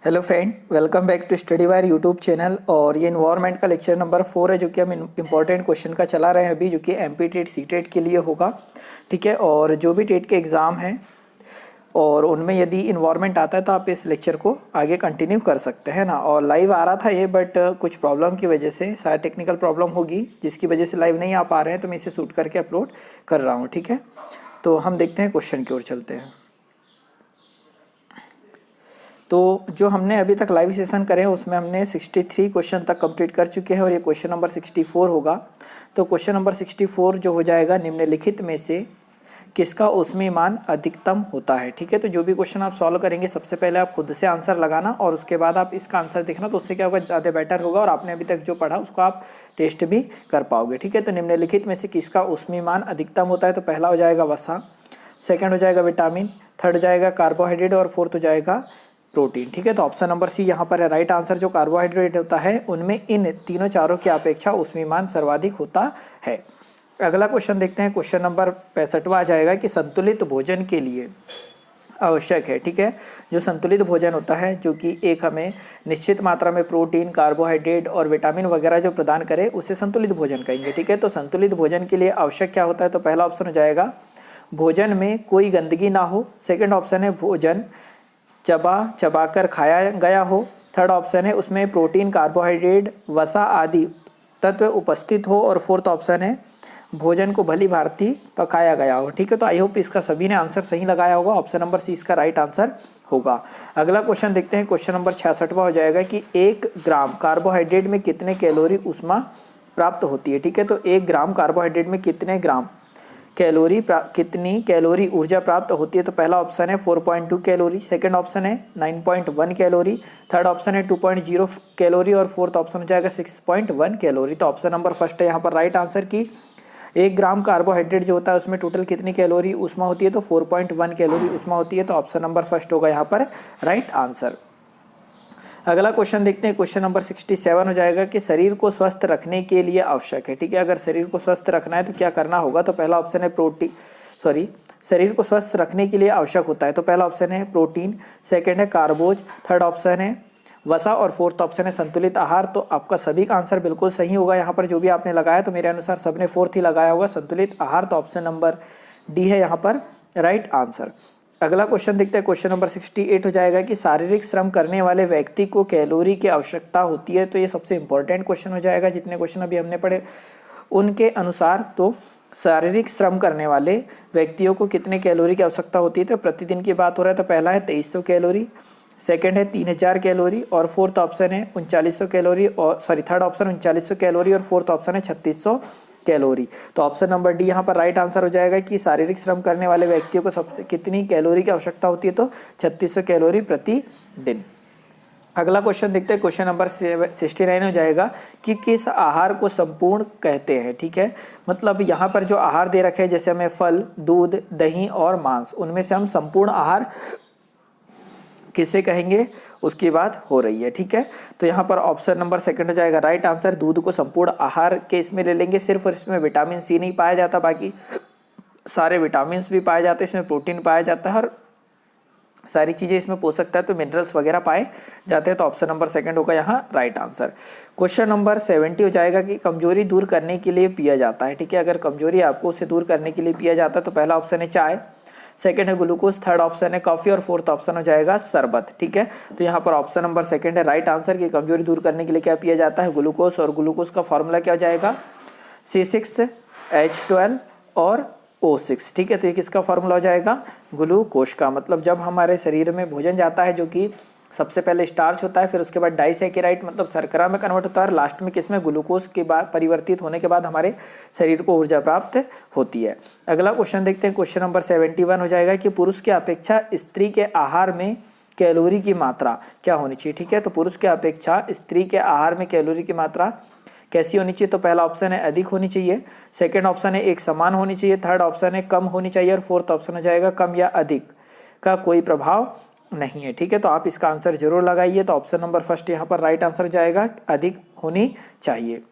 Hello friend, welcome back to Study Wire YouTube channel. और ये environment का lecture number 4 है जो कि हम इंपॉर्टेंट क्वेश्चन का चला रहे हैं अभी, जो कि एमपी टेट सी टेट के लिए होगा। ठीक है, और जो भी टेट के एग्ज़ाम हैं और उनमें यदि इन्वायरमेंट आता है तो आप इस लेक्चर को आगे कंटिन्यू कर सकते हैं ना। और लाइव आ रहा था ये, बट कुछ प्रॉब्लम की वजह से, शायद टेक्निकल प्रॉब्लम होगी जिसकी वजह से लाइव नहीं आ पा रहे हैं, तो मैं इसे शूट करके अपलोड कर रहा हूँ। ठीक है, तो हम देखते हैं, क्वेश्चन की ओर चलते हैं। तो जो हमने अभी तक लाइव सेशन करे हैं उसमें हमने 63 क्वेश्चन तक कंप्लीट कर चुके हैं और ये क्वेश्चन नंबर 64 होगा। तो क्वेश्चन नंबर 64 जो हो जाएगा, निम्नलिखित में से किसका ऊष्मीय मान अधिकतम होता है। ठीक है, तो जो भी क्वेश्चन आप सॉल्व करेंगे सबसे पहले आप खुद से आंसर लगाना और उसके बाद आप इसका आंसर देखना, तो उससे क्या होगा, ज़्यादा बेटर होगा और आपने अभी तक जो पढ़ा उसको आप टेस्ट भी कर पाओगे। ठीक है, तो निम्नलिखित में से किसका ऊष्मीय मान अधिकतम होता है। तो पहला हो जाएगा वसा, सेकेंड हो जाएगा विटामिन, थर्ड हो जाएगा कार्बोहाइड्रेट और फोर्थ हो जाएगा प्रोटीन। ठीक है, तो ऑप्शन नंबर सी यहाँ पर है राइट आंसर। जो कार्बोहाइड्रेट होता है उनमें इन तीनों चारों की अपेक्षा ऊष्मीय मान सर्वाधिक होता है। अगला क्वेश्चन देखते हैं, क्वेश्चन नंबर 65 आ जाएगा कि संतुलित भोजन के लिए आवश्यक है। ठीक है, जो संतुलित भोजन होता है जो कि एक हमें निश्चित मात्रा में प्रोटीन, कार्बोहाइड्रेट और विटामिन वगैरह जो प्रदान करे उसे संतुलित भोजन कहेंगे। ठीक है, तो संतुलित भोजन के लिए आवश्यक क्या होता है। तो पहला ऑप्शन हो जाएगा भोजन में कोई गंदगी ना हो। सेकंड ऑप्शन है भोजन चबाकर खाया गया हो। थर्ड ऑप्शन है उसमें प्रोटीन, कार्बोहाइड्रेट, वसा आदि तत्व उपस्थित हो। और फोर्थ ऑप्शन है भोजन को भली भांति पकाया गया हो। ठीक है, तो आई होप इसका सभी ने आंसर सही लगाया होगा। ऑप्शन नंबर सी इसका राइट आंसर होगा। अगला क्वेश्चन देखते हैं, क्वेश्चन नंबर 66वां हो जाएगा कि 1 ग्राम कार्बोहाइड्रेट में कितने कैलोरी ऊष्मा प्राप्त होती है। ठीक है, तो 1 ग्राम कार्बोहाइड्रेट में कितने ग्राम कितनी कैलोरी ऊर्जा प्राप्त होती है। तो पहला ऑप्शन है 4.2 कैलोरी, सेकंड ऑप्शन है 9.1 कैलोरी, थर्ड ऑप्शन है 2.0 कैलोरी और फोर्थ ऑप्शन हो जाएगा 6.1 कैलोरी। तो ऑप्शन नंबर फर्स्ट है यहाँ पर राइट आंसर की 1 ग्राम कार्बोहाइड्रेट जो होता है उसमें टोटल कितनी कैलोरी ऊष्मा होती है। तो 4.1 कैलोरी ऊष्मा होती है। तो ऑप्शन नंबर फर्स्ट होगा यहाँ पर राइट आंसर। अगला क्वेश्चन देखते हैं, क्वेश्चन नंबर 67 हो जाएगा कि शरीर को स्वस्थ रखने के लिए आवश्यक है। ठीक है, अगर शरीर को स्वस्थ रखना है तो क्या करना होगा। तो पहला ऑप्शन है शरीर को स्वस्थ रखने के लिए आवश्यक होता है। तो पहला ऑप्शन है प्रोटीन, सेकंड है कार्बोज, थर्ड ऑप्शन है वसा और फोर्थ ऑप्शन है संतुलित आहार। तो आपका सभी का आंसर बिल्कुल सही होगा यहाँ पर, जो भी आपने लगाया। तो मेरे अनुसार सबने फोर्थ ही लगाया होगा, संतुलित आहार। तो ऑप्शन नंबर डी है यहाँ पर राइट आंसर। अगला क्वेश्चन देखते हैं, क्वेश्चन नंबर 68 हो जाएगा कि शारीरिक श्रम करने वाले व्यक्ति को कैलोरी की आवश्यकता होती है। तो ये सबसे इंपॉर्टेंट क्वेश्चन हो जाएगा, जितने क्वेश्चन अभी हमने पढ़े उनके अनुसार। तो शारीरिक श्रम करने वाले व्यक्तियों को कितने कैलोरी की आवश्यकता होती है। तो प्रतिदिन की बात हो रहा है, तो पहला है 2300 कैलोरी, सेकेंड है 3000 कैलोरी और फोर्थ ऑप्शन है 3900 कैलोरी और थर्ड ऑप्शन 3900 कैलोरी और फोर्थ ऑप्शन है 3600 कैलोरी। तो ऑप्शन नंबर डी यहाँ पर राइट आंसर हो जाएगा कि शारीरिक श्रम करने वाले व्यक्तियों को सबसे कितनी कैलोरी की आवश्यकता होती है। तो 3600 कैलोरी प्रतिदिन। अगला क्वेश्चन देखते हैं, क्वेश्चन नंबर 69 हो जाएगा कि किस आहार को संपूर्ण कहते हैं। ठीक है, मतलब यहाँ पर जो आहार दे रखे हैं, जैसे हमें फल, दूध, दही और मांस, उनमें से हम संपूर्ण आहार किसे कहेंगे उसकी बात हो रही है। ठीक है, तो यहाँ पर ऑप्शन नंबर सेकंड हो जाएगा राइट आंसर। दूध को संपूर्ण आहार के इसमें ले लेंगे। सिर्फ इसमें विटामिन सी नहीं पाया जाता, बाकी सारे विटामिन भी पाए जाते हैं, इसमें प्रोटीन पाया जाता है और सारी चीज़ें इसमें पोषक तत्व, मिनरल्स वगैरह पाए जाते हैं। तो ऑप्शन नंबर सेकंड होगा यहाँ राइट आंसर। क्वेश्चन नंबर 70 हो जाएगा कि कमजोरी दूर करने के लिए पिया जाता है। ठीक है, अगर कमजोरी आपको उसे दूर करने के लिए पिया जाता है तो पहला ऑप्शन है चाय, सेकंड है ग्लूकोज, थर्ड ऑप्शन है कॉफी और फोर्थ ऑप्शन हो जाएगा शरबत। ठीक है, तो यहाँ पर ऑप्शन नंबर सेकंड है राइट आंसर की कमजोरी दूर करने के लिए क्या पिया जाता है, ग्लूकोज। और ग्लूकोज का फॉर्मूला क्या हो जाएगा, C6H12 और O6। ठीक है, तो ये किसका फॉर्मूला हो जाएगा, ग्लूकोज का। मतलब जब हमारे शरीर में भोजन जाता है जो कि सबसे पहले स्टार्च होता है, फिर उसके बाद डाइसैकेराइड मतलब शर्करा में कन्वर्ट होता है और लास्ट में किसमें, ग्लूकोज के बाद परिवर्तित होने के बाद हमारे शरीर को ऊर्जा प्राप्त होती है। अगला क्वेश्चन देखते हैं, क्वेश्चन नंबर 71 हो जाएगा कि पुरुष की अपेक्षा स्त्री के आहार में कैलोरी की मात्रा क्या होनी चाहिए। ठीक है, तो पुरुष की अपेक्षा स्त्री के आहार में कैलोरी की मात्रा कैसी होनी चाहिए। तो पहला ऑप्शन है अधिक होनी चाहिए, सेकंड ऑप्शन है एक समान होनी चाहिए, थर्ड ऑप्शन है कम होनी चाहिए और फोर्थ ऑप्शन हो जाएगा कम या अधिक का कोई प्रभाव नहीं है। ठीक है, तो आप इसका आंसर जरूर लगाइए। तो ऑप्शन नंबर फर्स्ट यहाँ पर राइट आंसर जाएगा, अधिक होनी चाहिए।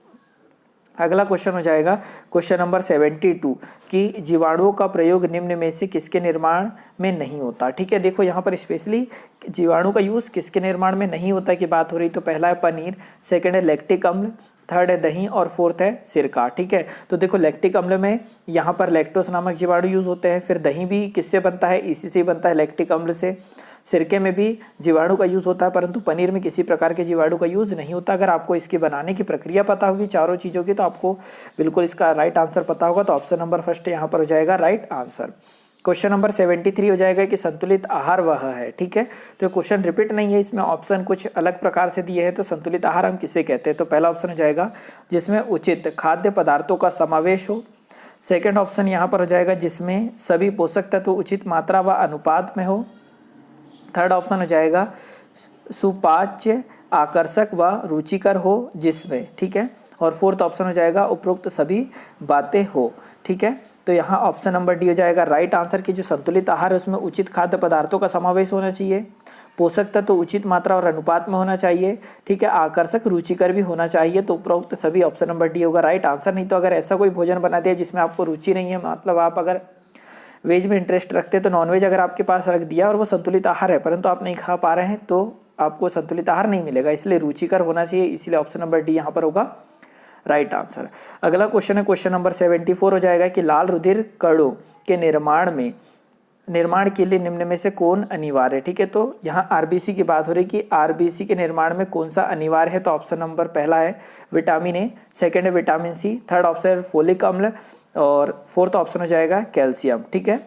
अगला क्वेश्चन हो जाएगा क्वेश्चन नंबर 72 कि जीवाणुओं का प्रयोग निम्न में से किसके निर्माण में नहीं होता। ठीक है, देखो यहाँ पर स्पेशली जीवाणु का यूज़ किसके निर्माण में नहीं होता की बात हो रही। तो पहला है पनीर, सेकंड है लैक्टिक अम्ल, थर्ड है दही और फोर्थ है सिरका। ठीक है, तो देखो लैक्टिक अम्ल में यहाँ पर लैक्टोस नामक जीवाणु यूज़ होते हैं। फिर दही भी किससे बनता है, इसी से बनता है, लैक्टिक अम्ल से। सिरके में भी जीवाणु का यूज़ होता है, परंतु पनीर में किसी प्रकार के जीवाणु का यूज़ नहीं होता। अगर आपको इसकी बनाने की प्रक्रिया पता होगी चारों चीज़ों की तो आपको बिल्कुल इसका राइट आंसर पता होगा। तो ऑप्शन नंबर फर्स्ट यहाँ पर हो जाएगा राइट आंसर। क्वेश्चन नंबर 73 हो जाएगा कि संतुलित आहार वह है। ठीक है, तो क्वेश्चन रिपीट नहीं है, इसमें ऑप्शन कुछ अलग प्रकार से दिए हैं। तो संतुलित आहार हम किसे कहते हैं, तो पहला ऑप्शन हो जाएगा जिसमें उचित खाद्य पदार्थों का समावेश हो। सेकंड ऑप्शन यहाँ पर हो जाएगा जिसमें सभी पोषक तत्व उचित मात्रा व अनुपात में हो। थर्ड ऑप्शन हो जाएगा सुपाच्य, आकर्षक व रुचिकर हो जिसमें। ठीक है, और फोर्थ ऑप्शन हो जाएगा उपरोक्त सभी बातें हो। ठीक है, तो यहाँ ऑप्शन नंबर डी हो जाएगा राइट आंसर की जो संतुलित आहार है उसमें उचित खाद्य पदार्थों का समावेश होना चाहिए, पोषक तत्व तो उचित मात्रा और अनुपात में होना चाहिए। ठीक है, आकर्षक रुचिकर भी होना चाहिए। तो उपरोक्त सभी ऑप्शन नंबर डी होगा राइट आंसर। नहीं तो अगर ऐसा कोई भोजन बना दिया जिसमें आपको रुचि नहीं है, मतलब आप अगर वेज में इंटरेस्ट रखते हैं तो नॉनवेज अगर आपके पास रख दिया और वो संतुलित आहार है परंतु आप नहीं खा पा रहे हैं तो आपको संतुलित आहार नहीं मिलेगा। इसलिए रुचिकर होना चाहिए, इसलिए ऑप्शन नंबर डी यहाँ पर होगा राइट आंसर। अगला क्वेश्चन है क्वेश्चन नंबर 74 हो जाएगा कि लाल रुधिर कणों के निर्माण के लिए निम्न में से कौन अनिवार्य है। ठीक है, तो यहाँ आरबीसी की बात हो रही कि आरबीसी के निर्माण में कौन सा अनिवार्य है। तो ऑप्शन नंबर पहला है विटामिन ए, सेकंड है विटामिन सी, थर्ड ऑप्शन है फोलिक अम्ल और फोर्थ ऑप्शन हो जाएगा कैल्शियम। ठीक है,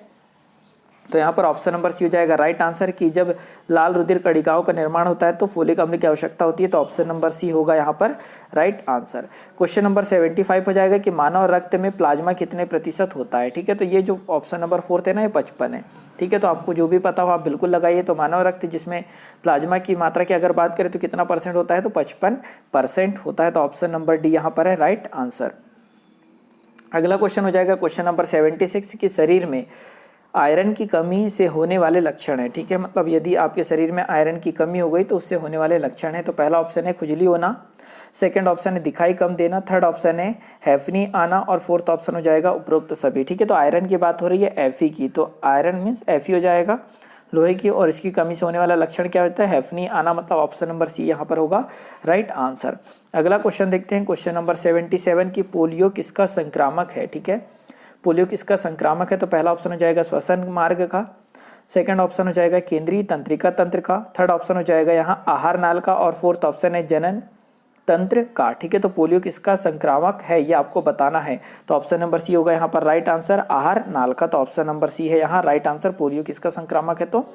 तो यहाँ पर ऑप्शन नंबर सी हो जाएगा राइट आंसर कि जब लाल रुधिर कणिकाओं का निर्माण होता है तो फोलिक अम्ल की आवश्यकता होती है। तो ऑप्शन नंबर सी होगा यहाँ पर राइट आंसर। क्वेश्चन नंबर 75 हो जाएगा कि मानव रक्त में प्लाज्मा कितने प्रतिशत होता है। ठीक है, तो ये जो ऑप्शन नंबर फोर्थ है ना, ये 55 है। ठीक है, तो आपको जो भी पता हो आप बिल्कुल लगाइए। तो मानव रक्त जिसमें प्लाज्मा की मात्रा की अगर बात करें तो कितना परसेंट होता है, तो 55% होता है। तो ऑप्शन नंबर डी यहाँ पर है राइट आंसर। अगला क्वेश्चन हो जाएगा क्वेश्चन नंबर 76 कि शरीर में आयरन की कमी से होने वाले लक्षण है। ठीक है, मतलब यदि आपके शरीर में आयरन की कमी हो गई तो उससे होने वाले लक्षण है। तो पहला ऑप्शन है खुजली होना, सेकंड ऑप्शन है दिखाई कम देना, थर्ड ऑप्शन है हैफनी आना और फोर्थ ऑप्शन हो जाएगा उपरोक्त सभी। ठीक है, तो आयरन की बात हो रही है एफी की, तो आयरन मीन्स एफी हो जाएगा लोहे की, और इसकी कमी से होने वाला लक्षण क्या होता है, हैफनी आना, मतलब ऑप्शन नंबर सी यहाँ पर होगा राइट आंसर। अगला क्वेश्चन देखते हैं क्वेश्चन नंबर 77 की पोलियो किसका संक्रामक है। ठीक है, पोलियो किसका संक्रामक है, तो पहला ऑप्शन हो जाएगा श्वसन मार्ग का, सेकंड ऑप्शन हो जाएगा केंद्रीय तंत्रिका तंत्र का, थर्ड ऑप्शन हो जाएगा यहाँ आहार नाल का और फोर्थ ऑप्शन है जनन तंत्र का। ठीक है, तो पोलियो किसका संक्रामक है ये आपको बताना है। तो ऑप्शन नंबर सी होगा यहाँ पर राइट आंसर आहार नाल का। तो ऑप्शन नंबर सी है यहाँ राइट आंसर, पोलियो किसका संक्रामक है, तो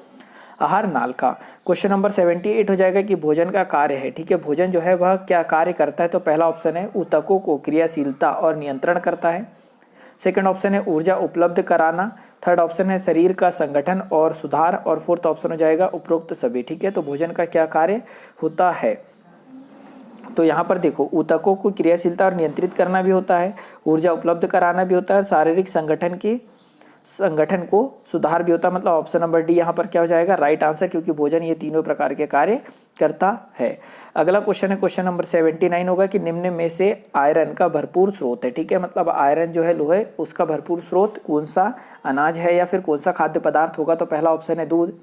आहार नाल का। क्वेश्चन नंबर 78 हो जाएगा कि भोजन का कार्य है। ठीक है, भोजन जो है वह क्या कार्य करता है, तो पहला ऑप्शन है ऊतकों को क्रियाशीलता और नियंत्रण करता है, सेकंड ऑप्शन है ऊर्जा उपलब्ध कराना, थर्ड ऑप्शन है शरीर का संगठन और सुधार और फोर्थ ऑप्शन हो जाएगा उपरोक्त सभी। ठीक है, तो भोजन का क्या कार्य होता है, तो यहाँ पर देखो ऊतकों को क्रियाशीलता और नियंत्रित करना भी होता है, ऊर्जा उपलब्ध कराना भी होता है, शारीरिक संगठन को सुधार भी होता है। मतलब ऑप्शन नंबर डी यहाँ पर क्या हो जाएगा राइट आंसर, क्योंकि भोजन ये तीनों प्रकार के कार्य करता है। अगला क्वेश्चन है क्वेश्चन नंबर 79 होगा कि निम्न में से आयरन का भरपूर स्रोत है। ठीक है, मतलब आयरन जो है लोहे उसका भरपूर स्रोत कौन सा अनाज है या फिर कौन सा खाद्य पदार्थ होगा, तो पहला ऑप्शन है दूध,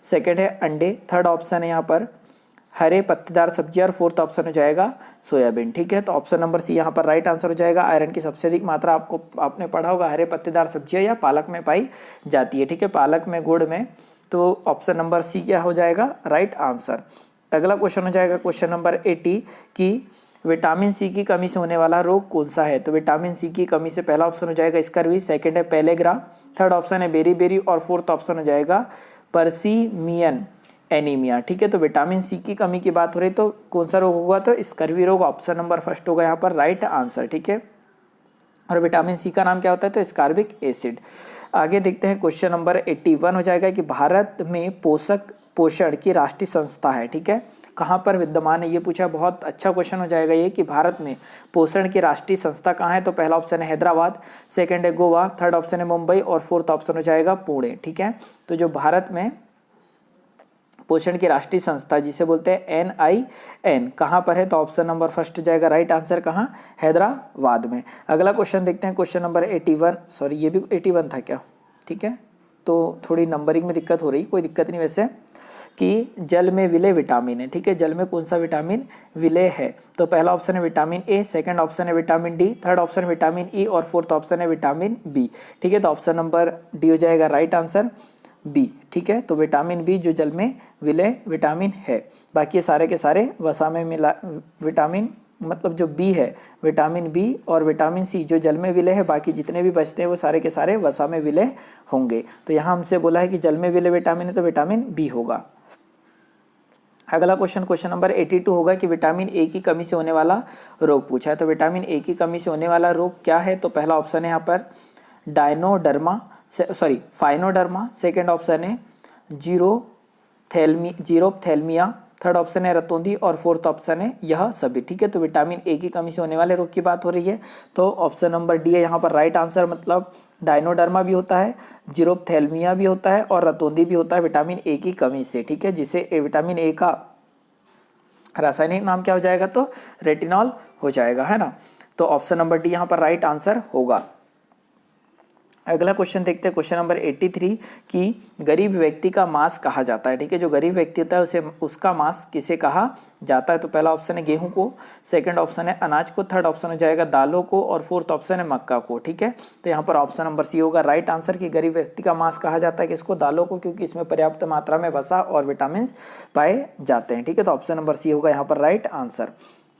सेकेंड है अंडे, थर्ड ऑप्शन है यहाँ पर हरे पत्तेदार सब्जियां और फोर्थ ऑप्शन हो जाएगा सोयाबीन। ठीक है, तो ऑप्शन नंबर सी यहाँ पर राइट आंसर हो जाएगा। आयरन की सबसे अधिक मात्रा आपने पढ़ा होगा हरे पत्तेदार सब्जियां या पालक में पाई जाती है। ठीक है, पालक में, गुड़ में, तो ऑप्शन नंबर सी क्या हो जाएगा राइट आंसर। अगला क्वेश्चन हो जाएगा क्वेश्चन नंबर 80 की विटामिन सी की कमी से होने वाला रोग कौन सा है, तो विटामिन सी की कमी से पहला ऑप्शन हो जाएगा स्कर्वी, सेकंड है पेलेग्रा, थर्ड ऑप्शन है बेरी और फोर्थ ऑप्शन हो जाएगा पर्सीमियन एनीमिया। ठीक है, तो विटामिन सी की कमी की बात हो रही तो कौन सा रोग होगा, तो स्कर्वी रोग, ऑप्शन नंबर फर्स्ट होगा यहाँ पर राइट आंसर। ठीक है, और विटामिन सी का नाम क्या होता है, तो स्कार्बिक एसिड। आगे देखते हैं क्वेश्चन नंबर 81 हो जाएगा कि भारत में पोषण की राष्ट्रीय संस्था है। ठीक है, कहाँ पर विद्यमान है ये पूछा, बहुत अच्छा क्वेश्चन हो जाएगा ये कि भारत में पोषण की राष्ट्रीय संस्था कहाँ है, तो पहला ऑप्शन है हैदराबाद, सेकंड है गोवा, थर्ड ऑप्शन है मुंबई और फोर्थ ऑप्शन हो जाएगा पुणे। ठीक है, तो जो भारत में पोषण की राष्ट्रीय संस्था जिसे बोलते हैं NIN कहाँ पर है, तो ऑप्शन नंबर फर्स्ट जाएगा राइट आंसर कहाँ, हैदराबाद में। अगला क्वेश्चन देखते हैं, क्वेश्चन नंबर 81, सॉरी ये भी 81 था क्या, ठीक है, तो थोड़ी नंबरिंग में दिक्कत हो रही, कोई दिक्कत नहीं वैसे, कि जल में विलय विटामिन है, ठीक है, जल में कौन सा विटामिन विलय है, तो पहला ऑप्शन है विटामिन ए, सेकंड ऑप्शन है विटामिन डी, थर्ड ऑप्शन है विटामिन ई और फोर्थ ऑप्शन है विटामिन बी, ठीक है, तो ऑप्शन नंबर डी हो जाएगा राइट आंसर बी, ठीक है, तो विटामिन बी जो जल में विलय विटामिन है, बाकी सारे के सारे वसा में मिला विटामिन, मतलब जो बी है विटामिन बी और विटामिन सी जो जल में विलय है, बाकी जितने भी बचते हैं वो सारे के सारे वसा में विलय होंगे। तो यहाँ हमसे बोला है कि जल में विलय विटामिन है तो विटामिन बी होगा। अगला क्वेश्चन नंबर 82 होगा कि विटामिन ए की कमी से होने वाला रोग पूछा है, तो विटामिन ए की कमी से होने वाला रोग क्या है, तो पहला ऑप्शन है यहाँ पर फाइनोडर्मा, सेकेंड ऑप्शन है जीरोप्थेल्मिया, थर्ड ऑप्शन है रतौंधी और फोर्थ ऑप्शन है यह सभी, ठीक है, तो विटामिन ए की कमी से होने वाले रोग की बात हो रही है, तो ऑप्शन नंबर डी है यहाँ पर राइट आंसर, मतलब डायनोडर्मा भी होता है, जीरोप्थेल्मिया भी होता है और रतौंधी भी होता है विटामिन ए की कमी से, ठीक है, जिसे विटामिन ए का रासायनिक नाम क्या हो जाएगा, तो रेटिनॉल हो जाएगा, है ना, तो ऑप्शन नंबर डी यहाँ पर राइट आंसर होगा। अगला क्वेश्चन देखते हैं, क्वेश्चन नंबर 83 कि गरीब व्यक्ति का मांस कहा जाता है, ठीक है, जो गरीब व्यक्ति होता है उसे उसका मांस किसे कहा जाता है, तो पहला ऑप्शन है गेहूं को, सेकंड ऑप्शन है अनाज को, थर्ड ऑप्शन हो जाएगा दालों को और फोर्थ ऑप्शन है मक्का को, ठीक है, तो यहाँ पर ऑप्शन नंबर सी होगा राइट आंसर कि गरीब व्यक्ति का मांस कहा जाता है किसको, दालों को, क्योंकि इसमें पर्याप्त मात्रा में वसा और विटामिन पाए जाते हैं, ठीक है, तो ऑप्शन नंबर सी होगा यहाँ पर राइट आंसर।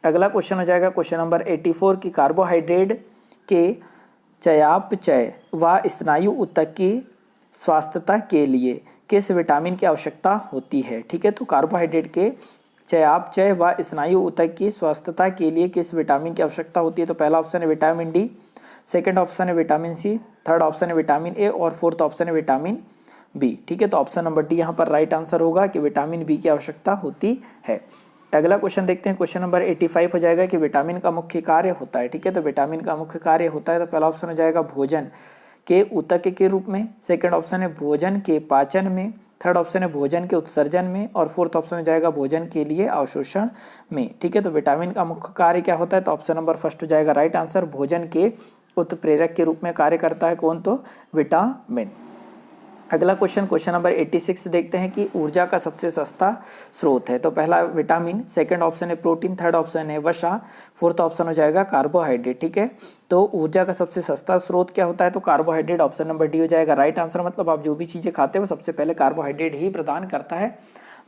अगला क्वेश्चन हो जाएगा क्वेश्चन नंबर 84 की कार्बोहाइड्रेट के चयापचय व स्नायु ऊतक की स्वास्थ्यता के लिए किस विटामिन की आवश्यकता होती है, ठीक है, तो कार्बोहाइड्रेट के चयापचय व स्नायु ऊतक की स्वास्थ्यता के लिए किस विटामिन की आवश्यकता होती है, तो पहला ऑप्शन है विटामिन डी, सेकंड ऑप्शन है विटामिन सी, थर्ड ऑप्शन है विटामिन ए और फोर्थ ऑप्शन है विटामिन बी, ठीक है, तो ऑप्शन नंबर डी यहाँ पर राइट आंसर होगा कि विटामिन बी की आवश्यकता होती है। अगला क्वेश्चन देखते हैं, क्वेश्चन नंबर 85 हो जाएगा कि विटामिन का मुख्य कार्य होता है, ठीक है, तो विटामिन का मुख्य कार्य होता है, तो पहला ऑप्शन हो जाएगा भोजन के ऊतक के रूप में, सेकंड ऑप्शन है भोजन के पाचन में, थर्ड ऑप्शन है भोजन के उत्सर्जन में और फोर्थ ऑप्शन हो जाएगा भोजन के लिए अवशोषण में, ठीक है, तो विटामिन का मुख्य कार्य क्या होता है, तो ऑप्शन नंबर फर्स्ट हो जाएगा राइट आंसर, भोजन के उत्प्रेरक के रूप में कार्य करता है कौन, तो विटामिन। अगला क्वेश्चन नंबर 86 देखते हैं कि ऊर्जा का सबसे सस्ता स्रोत है, तो पहला विटामिन, सेकंड ऑप्शन है प्रोटीन, थर्ड ऑप्शन है वसा, फोर्थ ऑप्शन हो जाएगा कार्बोहाइड्रेट, ठीक है, तो ऊर्जा का सबसे सस्ता स्रोत क्या होता है, तो कार्बोहाइड्रेट, ऑप्शन नंबर डी हो जाएगा राइट आंसर, मतलब आप जो भी चीज़ें खाते हो सबसे पहले कार्बोहाइड्रेट ही प्रदान करता है,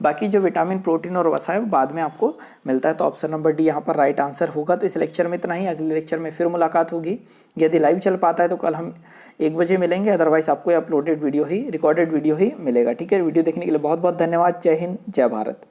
बाकी जो विटामिन प्रोटीन और वसा है वो बाद में आपको मिलता है, तो ऑप्शन नंबर डी यहाँ पर राइट आंसर होगा। तो इस लेक्चर में इतना ही, अगले लेक्चर में फिर मुलाकात होगी, यदि लाइव चल पाता है तो कल हम 1 बजे मिलेंगे, अदरवाइज आपको अपलोडेड वीडियो ही, रिकॉर्डेड वीडियो ही मिलेगा, ठीक है। वीडियो देखने के लिए बहुत बहुत धन्यवाद। जय हिंद, जय भारत।